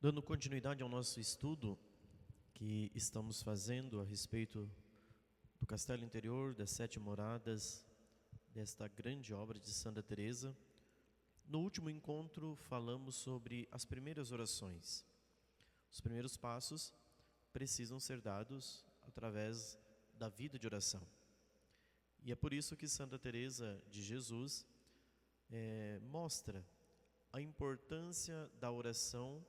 Dando continuidade ao nosso estudo que estamos fazendo a respeito do Castelo Interior, das 7 moradas, desta grande obra de Santa Teresa, no último encontro falamos sobre as primeiras orações. Os primeiros passos precisam ser dados através da vida de oração. E é por isso que Santa Teresa de Jesus mostra a importância da oração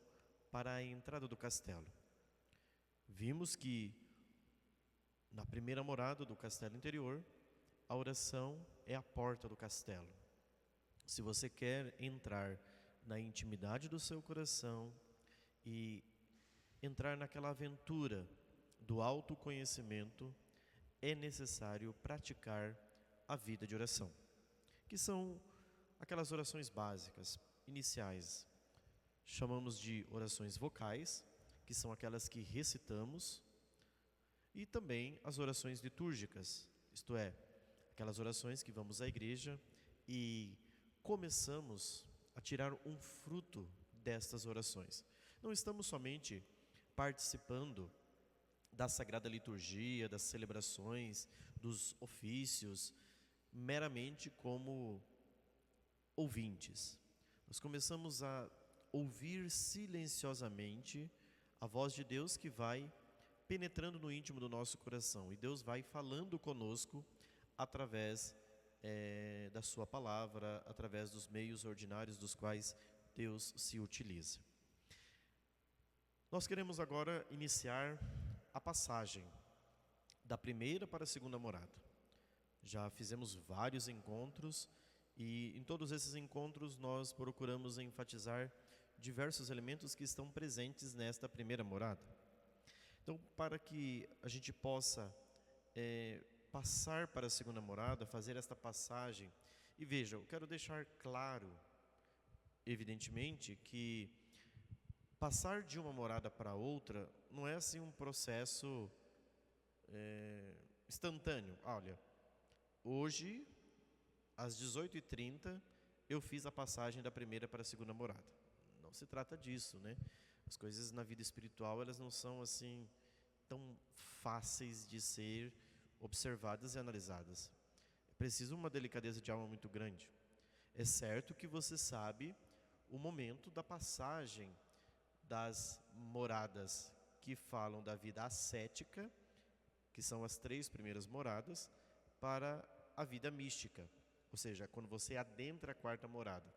para a entrada do castelo. Vimos que na primeira morada do castelo interior, a oração é a porta do castelo. Se você quer entrar na intimidade do seu coração e entrar naquela aventura do autoconhecimento, é necessário praticar a vida de oração, que são aquelas orações básicas, iniciais. Chamamos de orações vocais, que são aquelas que recitamos, e também as orações litúrgicas, isto é, aquelas orações que vamos à igreja e começamos a tirar um fruto destas orações. Não estamos somente participando da Sagrada Liturgia, das celebrações, dos ofícios, meramente como ouvintes. Nós começamos a ouvir silenciosamente a voz de Deus que vai penetrando no íntimo do nosso coração. E Deus vai falando conosco através da sua palavra, através dos meios ordinários dos quais Deus se utiliza. Nós queremos agora iniciar a passagem da primeira para a segunda morada. Já fizemos vários encontros e em todos esses encontros nós procuramos enfatizar diversos elementos que estão presentes nesta primeira morada. Então, para que a gente possa passar para a segunda morada, fazer esta passagem, e veja, eu quero deixar claro, evidentemente, que passar de uma morada para outra não é assim um processo instantâneo. Olha, hoje, às 18h30, eu fiz a passagem da primeira para a segunda morada. Não se trata disso, né? As coisas na vida espiritual, elas não são assim tão fáceis de ser observadas e analisadas. É preciso uma delicadeza de alma muito grande. É certo que você sabe o momento da passagem das moradas que falam da vida ascética, que são as 3 primeiras moradas, para a vida mística. Ou seja, quando você adentra a 4ª morada,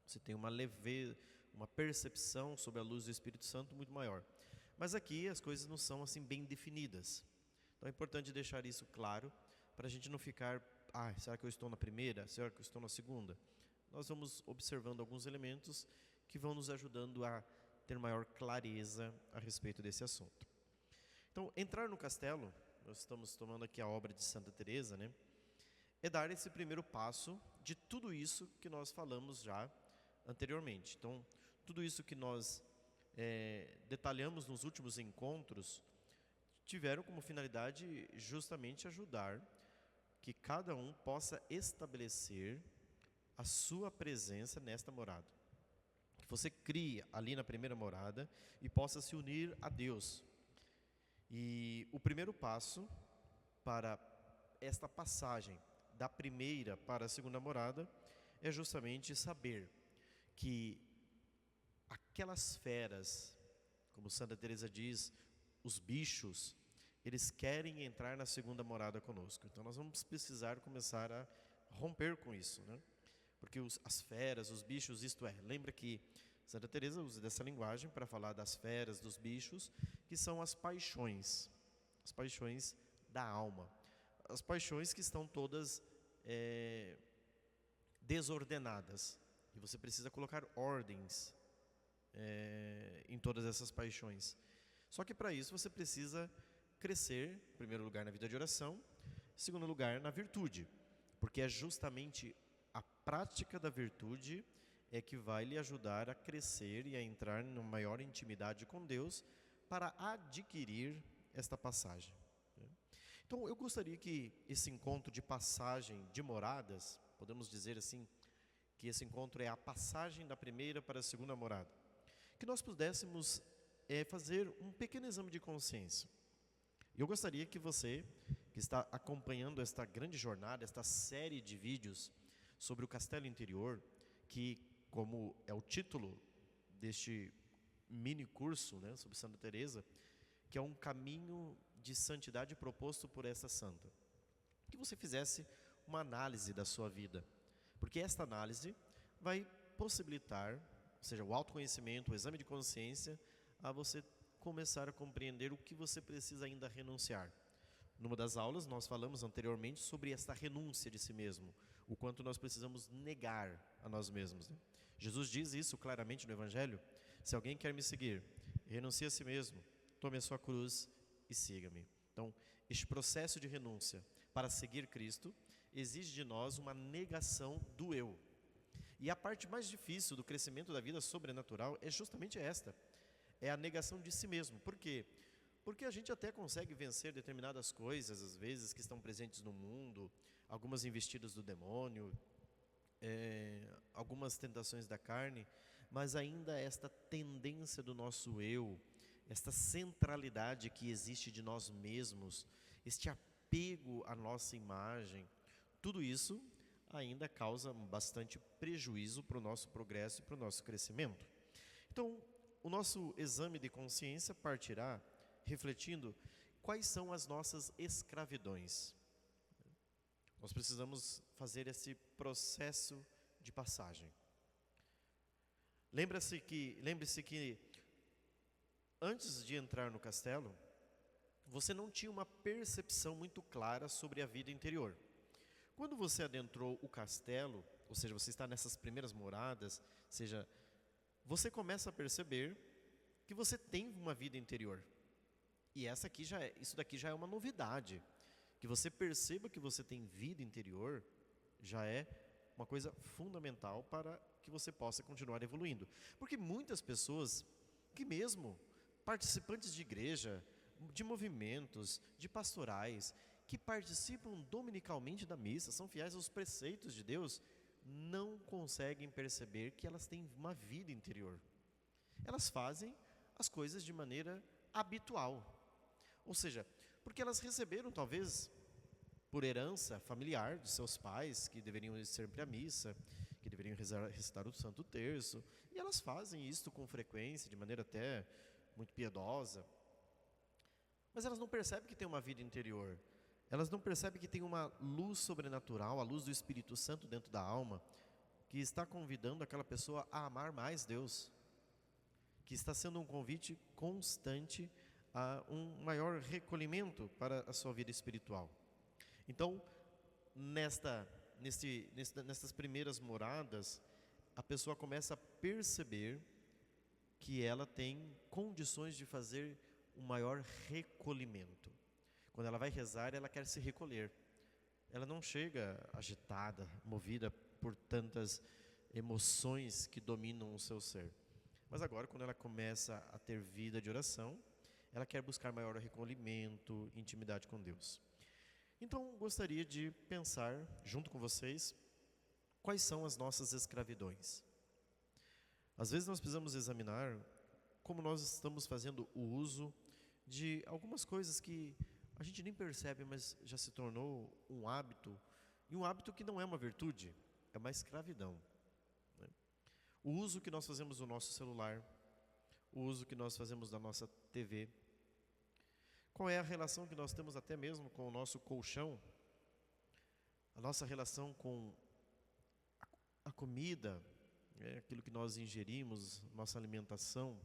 você tem uma leveza, uma percepção sobre a luz do Espírito Santo muito maior. Mas aqui as coisas não são assim bem definidas. Então é importante deixar isso claro, para a gente não ficar, será que eu estou na primeira? Será que eu estou na segunda? Nós vamos observando alguns elementos que vão nos ajudando a ter maior clareza a respeito desse assunto. Então, entrar no castelo, nós estamos tomando aqui a obra de Santa Teresa, né? É dar esse primeiro passo de tudo isso que nós falamos já anteriormente. Então, tudo isso que nós detalhamos nos últimos encontros tiveram como finalidade justamente ajudar que cada um possa estabelecer a sua presença nesta morada. Que você crie ali na primeira morada e possa se unir a Deus. E o primeiro passo para esta passagem da primeira para a segunda morada é justamente saber que aquelas feras, como Santa Teresa diz, os bichos, eles querem entrar na segunda morada conosco. Então nós vamos precisar começar a romper com isso, né? Porque as feras, os bichos, isto é, lembra que Santa Teresa usa dessa linguagem para falar das feras, dos bichos, que são as paixões da alma. As paixões que estão todas desordenadas. E você precisa colocar ordens em todas essas paixões. Só que para isso você precisa crescer, em primeiro lugar, na vida de oração, em segundo lugar, na virtude. Porque é justamente a prática da virtude que vai lhe ajudar a crescer e a entrar numa maior intimidade com Deus para adquirir esta passagem. Então, eu gostaria que esse encontro de passagem de moradas, podemos dizer assim, que esse encontro é a passagem da primeira para a segunda morada, que nós pudéssemos fazer um pequeno exame de consciência. Eu gostaria que você, que está acompanhando esta grande jornada, esta série de vídeos sobre o castelo interior, que, como é o título deste mini curso, né, sobre Santa Teresa, que é um caminho de santidade proposto por essa santa, que você fizesse uma análise da sua vida, porque esta análise vai possibilitar, ou seja, o autoconhecimento, o exame de consciência, a você começar a compreender o que você precisa ainda renunciar. Numa das aulas nós falamos anteriormente sobre esta renúncia de si mesmo, o quanto nós precisamos negar a nós mesmos, né? Jesus diz isso claramente no Evangelho: se alguém quer me seguir, renuncie a si mesmo, tome a sua cruz e siga-me. Então, este processo de renúncia para seguir Cristo exige de nós uma negação do eu. E a parte mais difícil do crescimento da vida sobrenatural é justamente esta: é a negação de si mesmo. Por quê? Porque a gente até consegue vencer determinadas coisas, às vezes, que estão presentes no mundo, algumas investidas do demônio, algumas tentações da carne, mas ainda esta tendência do nosso eu, esta centralidade que existe de nós mesmos, este apego à nossa imagem, tudo isso ainda causa bastante prejuízo para o nosso progresso e para o nosso crescimento. Então, o nosso exame de consciência partirá refletindo quais são as nossas escravidões. Nós precisamos fazer esse processo de passagem. Lembre-se que antes de entrar no castelo, você não tinha uma percepção muito clara sobre a vida interior. Quando você adentrou o castelo, ou seja, você está nessas primeiras moradas, ou seja, você começa a perceber que você tem uma vida interior. E isso daqui já é uma novidade. Que você perceba que você tem vida interior já é uma coisa fundamental para que você possa continuar evoluindo. Porque muitas pessoas, que mesmo participantes de igreja, de movimentos, de pastorais, que participam dominicalmente da missa, são fiéis aos preceitos de Deus, não conseguem perceber que elas têm uma vida interior. Elas fazem as coisas de maneira habitual. Ou seja, porque elas receberam talvez por herança familiar de seus pais, que deveriam ir sempre à missa, que deveriam recitar o Santo Terço, e elas fazem isto com frequência, de maneira até muito piedosa. Mas elas não percebem que tem uma vida interior. Elas não percebem que tem uma luz sobrenatural, a luz do Espírito Santo dentro da alma, que está convidando aquela pessoa a amar mais Deus, que está sendo um convite constante a um maior recolhimento para a sua vida espiritual. Então, nessas primeiras moradas, a pessoa começa a perceber que ela tem condições de fazer um maior recolhimento. Quando ela vai rezar, ela quer se recolher. Ela não chega agitada, movida por tantas emoções que dominam o seu ser. Mas agora, quando ela começa a ter vida de oração, ela quer buscar maior recolhimento, intimidade com Deus. Então, gostaria de pensar, junto com vocês, quais são as nossas escravidões. Às vezes nós precisamos examinar como nós estamos fazendo o uso de algumas coisas que a gente nem percebe, mas já se tornou um hábito, e um hábito que não é uma virtude, é uma escravidão, né? O uso que nós fazemos do nosso celular, o uso que nós fazemos da nossa TV, qual é a relação que nós temos até mesmo com o nosso colchão, a nossa relação com a comida, aquilo que nós ingerimos, nossa alimentação,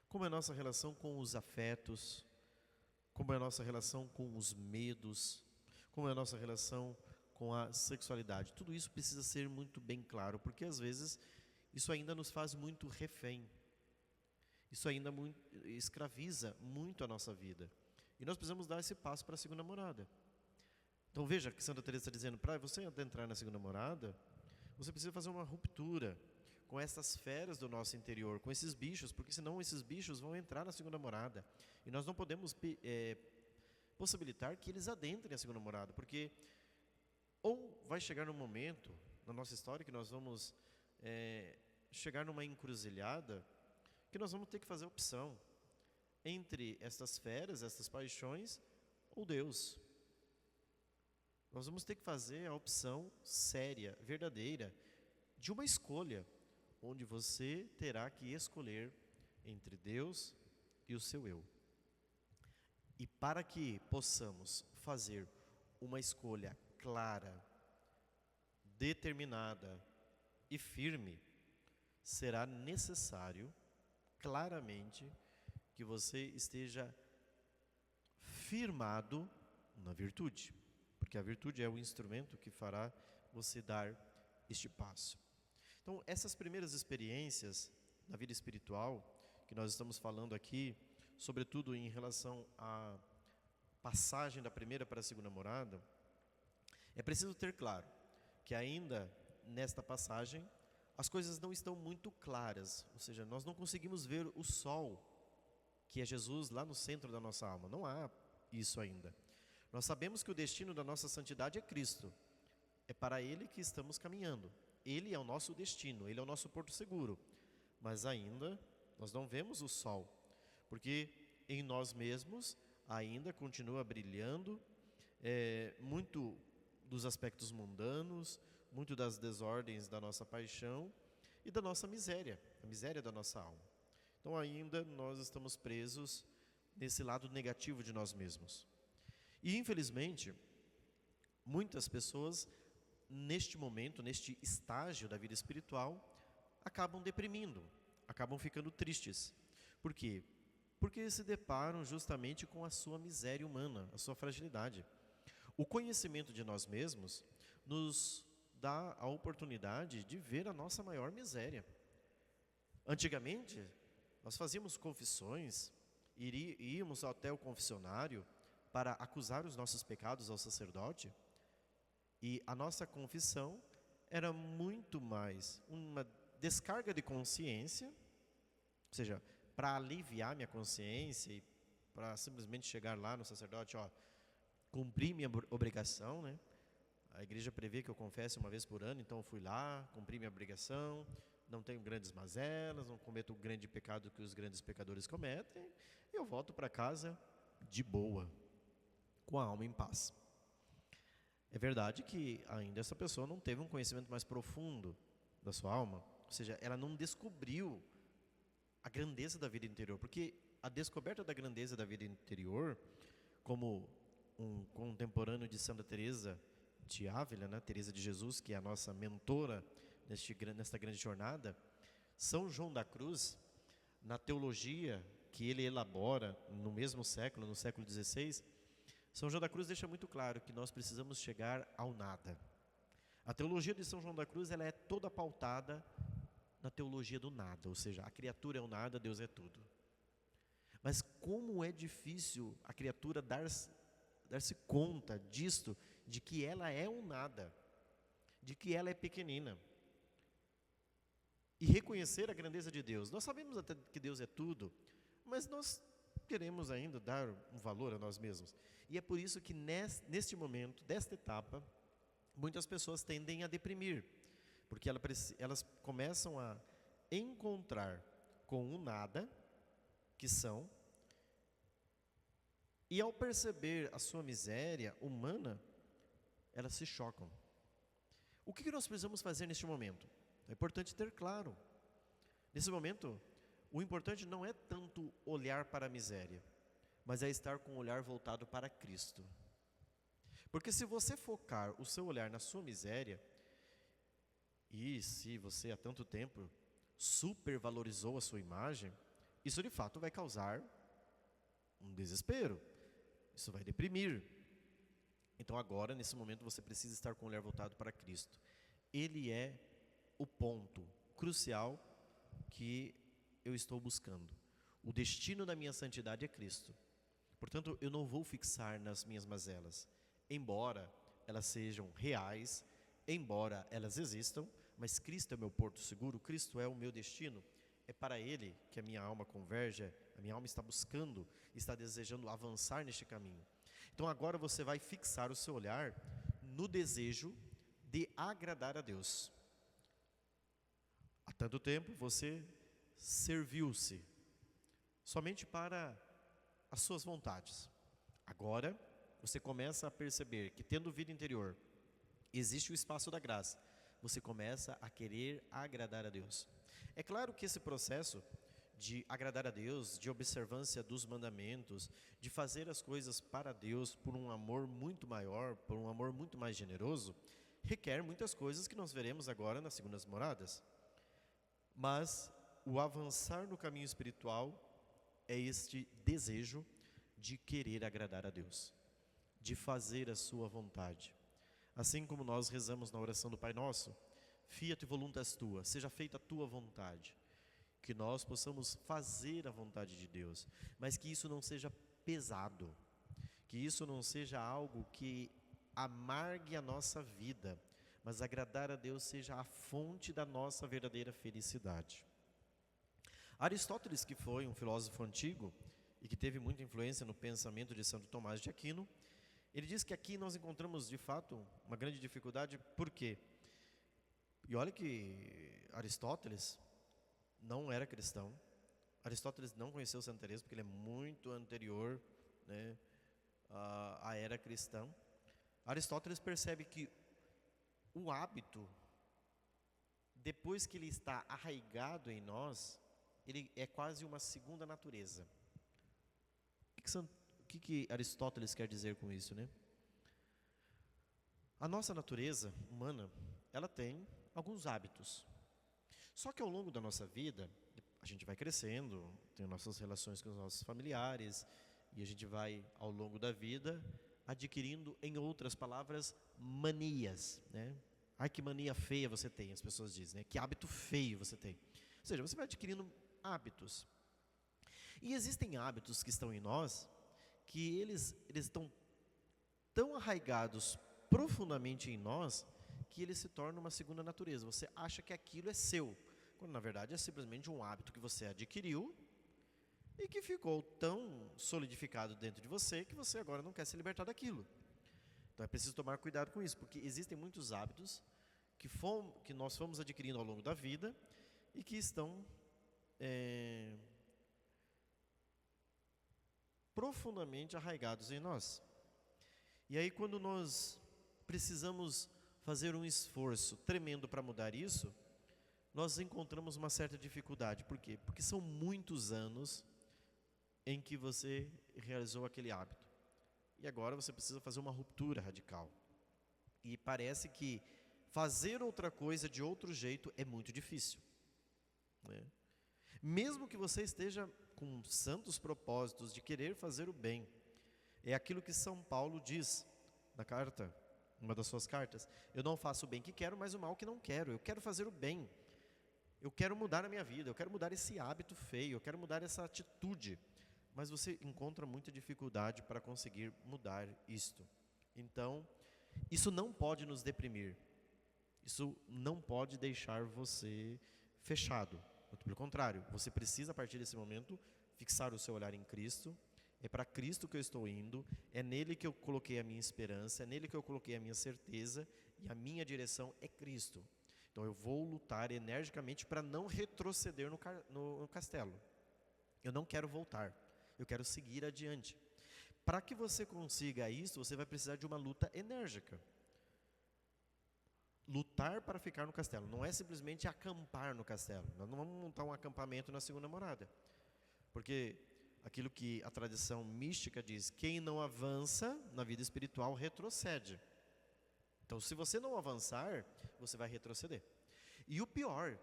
como é a nossa relação com os afetos, como é a nossa relação com os medos, como é a nossa relação com a sexualidade. Tudo isso precisa ser muito bem claro, porque às vezes isso ainda nos faz muito refém. Isso ainda escraviza muito a nossa vida. E nós precisamos dar esse passo para a segunda morada. Então veja que Santa Teresa está dizendo, para você adentrar na segunda morada, você precisa fazer uma ruptura com essas feras do nosso interior, com esses bichos, porque senão esses bichos vão entrar na segunda morada. E nós não podemos possibilitar que eles adentrem a segunda morada, porque ou vai chegar um momento na nossa história que nós vamos chegar numa encruzilhada que nós vamos ter que fazer opção entre estas feras, estas paixões, ou Deus. Nós vamos ter que fazer a opção séria, verdadeira, de uma escolha, onde você terá que escolher entre Deus e o seu eu. E para que possamos fazer uma escolha clara, determinada e firme, será necessário, claramente, que você esteja firmado na virtude. Porque a virtude é o instrumento que fará você dar este passo. Então, essas primeiras experiências na vida espiritual, que nós estamos falando aqui, sobretudo em relação à passagem da primeira para a segunda morada, é preciso ter claro que ainda nesta passagem as coisas não estão muito claras, ou seja, nós não conseguimos ver o sol, que é Jesus, lá no centro da nossa alma. Não há isso ainda. Nós sabemos que o destino da nossa santidade é Cristo. É para Ele que estamos caminhando. Ele é o nosso destino, Ele é o nosso porto seguro. Mas ainda nós não vemos o sol, porque em nós mesmos ainda continua brilhando muito dos aspectos mundanos, muito das desordens da nossa paixão e da nossa miséria, a miséria da nossa alma. Então ainda nós estamos presos nesse lado negativo de nós mesmos. E infelizmente, muitas pessoas neste momento, neste estágio da vida espiritual, acabam deprimindo, acabam ficando tristes. Por quê? Porque se deparam justamente com a sua miséria humana, a sua fragilidade. O conhecimento de nós mesmos nos dá a oportunidade de ver a nossa maior miséria. Antigamente, nós fazíamos confissões, íamos até o confessionário para acusar os nossos pecados ao sacerdote, e a nossa confissão era muito mais uma descarga de consciência, ou seja, para aliviar minha consciência e para simplesmente chegar lá no sacerdote, cumprir minha obrigação, né? A igreja prevê que eu confesse uma vez por ano, então eu fui lá, cumpri minha obrigação, não tenho grandes mazelas, não cometo o grande pecado que os grandes pecadores cometem, e eu volto para casa de boa, com a alma em paz. É verdade que ainda essa pessoa não teve um conhecimento mais profundo da sua alma, ou seja, ela não descobriu a grandeza da vida interior, porque a descoberta da grandeza da vida interior, como um contemporâneo de Santa Teresa de Ávila, né, Teresa de Jesus, que é a nossa mentora nesta grande jornada, São João da Cruz, na teologia que ele elabora no mesmo século, no século XVI, São João da Cruz deixa muito claro que nós precisamos chegar ao nada. A teologia de São João da Cruz, ela é toda pautada na teologia do nada, ou seja, a criatura é o nada, Deus é tudo. Mas como é difícil a criatura dar-se conta disto, de que ela é um nada, de que ela é pequenina. E reconhecer a grandeza de Deus. Nós sabemos até que Deus é tudo, mas nós queremos ainda dar um valor a nós mesmos. E é por isso que neste momento, desta etapa, muitas pessoas tendem a deprimir, porque elas começam a encontrar com o nada que são, e ao perceber a sua miséria humana, elas se chocam. O que nós precisamos fazer neste momento? É importante ter claro. Nesse momento, o importante não é tanto olhar para a miséria, mas é estar com o olhar voltado para Cristo. Porque se você focar o seu olhar na sua miséria, e se você há tanto tempo supervalorizou a sua imagem, isso de fato vai causar um desespero, isso vai deprimir. Então agora, nesse momento, você precisa estar com o olhar voltado para Cristo. Ele é o ponto crucial que eu estou buscando. O destino da minha santidade é Cristo. Portanto, eu não vou fixar nas minhas mazelas, embora elas sejam reais, embora elas existam, mas Cristo é meu porto seguro, Cristo é o meu destino. É para Ele que a minha alma converge, a minha alma está buscando, está desejando avançar neste caminho. Então agora você vai fixar o seu olhar no desejo de agradar a Deus. Há tanto tempo você serviu-se somente para as suas vontades. Agora, você começa a perceber que, tendo vida interior, existe o espaço da graça. Você começa a querer agradar a Deus. É claro que esse processo de agradar a Deus, de observância dos mandamentos, de fazer as coisas para Deus por um amor muito maior, por um amor muito mais generoso, requer muitas coisas que nós veremos agora nas segundas moradas. Mas o avançar no caminho espiritual é este desejo de querer agradar a Deus, de fazer a sua vontade. Assim como nós rezamos na oração do Pai Nosso, fiat voluntas tua, seja feita a tua vontade. Que nós possamos fazer a vontade de Deus, mas que isso não seja pesado, que isso não seja algo que amargue a nossa vida, mas agradar a Deus seja a fonte da nossa verdadeira felicidade. Aristóteles, que foi um filósofo antigo e que teve muita influência no pensamento de Santo Tomás de Aquino, ele diz que aqui nós encontramos de fato uma grande dificuldade. Por quê? E olha que Aristóteles não era cristão. Aristóteles não conheceu Santa Teresa, porque ele é muito anterior, né, à era cristã. Aristóteles percebe que o hábito, depois que ele está arraigado em nós, ele é quase uma segunda natureza. O que Aristóteles quer dizer com isso, né? A nossa natureza humana, ela tem alguns hábitos. Só que ao longo da nossa vida, a gente vai crescendo, tem nossas relações com os nossos familiares, e a gente vai, ao longo da vida, adquirindo, em outras palavras, manias, né? Ai, que mania feia você tem, as pessoas dizem, né? Que hábito feio você tem. Ou seja, você vai adquirindo hábitos. E existem hábitos que estão em nós, que eles estão tão arraigados profundamente em nós, que ele se torna uma segunda natureza. Você acha que aquilo é seu, quando na verdade é simplesmente um hábito que você adquiriu e que ficou tão solidificado dentro de você que você agora não quer se libertar daquilo. Então é preciso tomar cuidado com isso, porque existem muitos hábitos que nós fomos adquirindo ao longo da vida e que estão profundamente arraigados em nós. E aí, quando nós precisamos fazer um esforço tremendo para mudar isso, nós encontramos uma certa dificuldade. Por quê? Porque são muitos anos em que você realizou aquele hábito. E agora você precisa fazer uma ruptura radical. E parece que fazer outra coisa de outro jeito é muito difícil, né? Mesmo que você esteja com santos propósitos de querer fazer o bem. É aquilo que São Paulo diz na carta, uma das suas cartas: eu não faço o bem que quero, mas o mal que não quero. Eu quero fazer o bem. Eu quero mudar a minha vida, eu quero mudar esse hábito feio, eu quero mudar essa atitude. Mas você encontra muita dificuldade para conseguir mudar isto. Então, isso não pode nos deprimir. Isso não pode deixar você fechado. Pelo contrário, você precisa, a partir desse momento, fixar o seu olhar em Cristo. É para Cristo que eu estou indo, é nele que eu coloquei a minha esperança, é nele que eu coloquei a minha certeza, e a minha direção é Cristo. Então eu vou lutar energicamente para não retroceder no castelo. Eu não quero voltar, eu quero seguir adiante. Para que você consiga isso, você vai precisar de uma luta enérgica. Lutar para ficar no castelo, não é simplesmente acampar no castelo. Nós não vamos montar um acampamento na segunda morada. Porque aquilo que a tradição mística diz: quem não avança na vida espiritual retrocede. Então, se você não avançar, você vai retroceder. E o pior,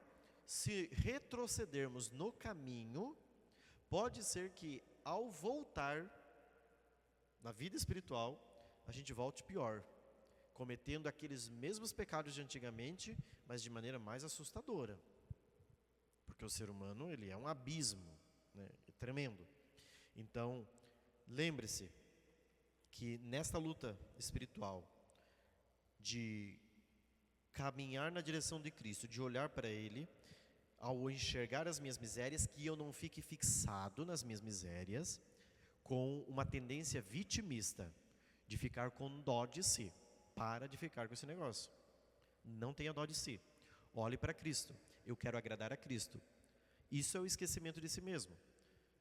se retrocedermos no caminho, pode ser que ao voltar na vida espiritual, a gente volte pior, cometendo aqueles mesmos pecados de antigamente, mas de maneira mais assustadora. Porque o ser humano, ele é um abismo, né? É tremendo. Então, lembre-se que nesta luta espiritual, de caminhar na direção de Cristo, de olhar para Ele, ao enxergar as minhas misérias, que eu não fique fixado nas minhas misérias, com uma tendência vitimista, de ficar com dó de si. Para de ficar com esse negócio. Não tenha dó de si. Olhe para Cristo. Eu quero agradar a Cristo. Isso é o esquecimento de si mesmo.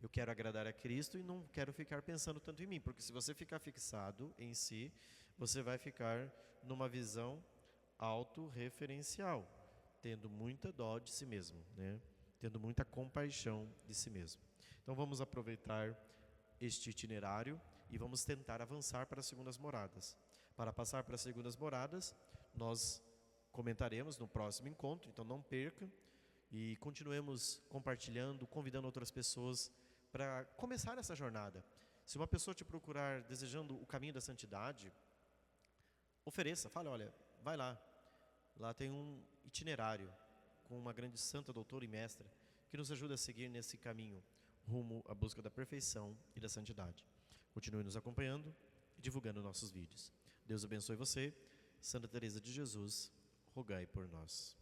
Eu quero agradar a Cristo e não quero ficar pensando tanto em mim, porque se você ficar fixado em si, você vai ficar numa visão autorreferencial, tendo muita dó de si mesmo, né? Tendo muita compaixão de si mesmo. Então vamos aproveitar este itinerário e vamos tentar avançar para as segundas moradas. Para passar para as segundas moradas, nós comentaremos no próximo encontro, então não perca e continuemos compartilhando, convidando outras pessoas para começar essa jornada. Se uma pessoa te procurar desejando o caminho da santidade, ofereça, fale, olha, vai lá. Lá tem um itinerário com uma grande santa doutora e mestra que nos ajuda a seguir nesse caminho rumo à busca da perfeição e da santidade. Continue nos acompanhando e divulgando nossos vídeos. Deus abençoe você. Santa Teresa de Jesus, rogai por nós.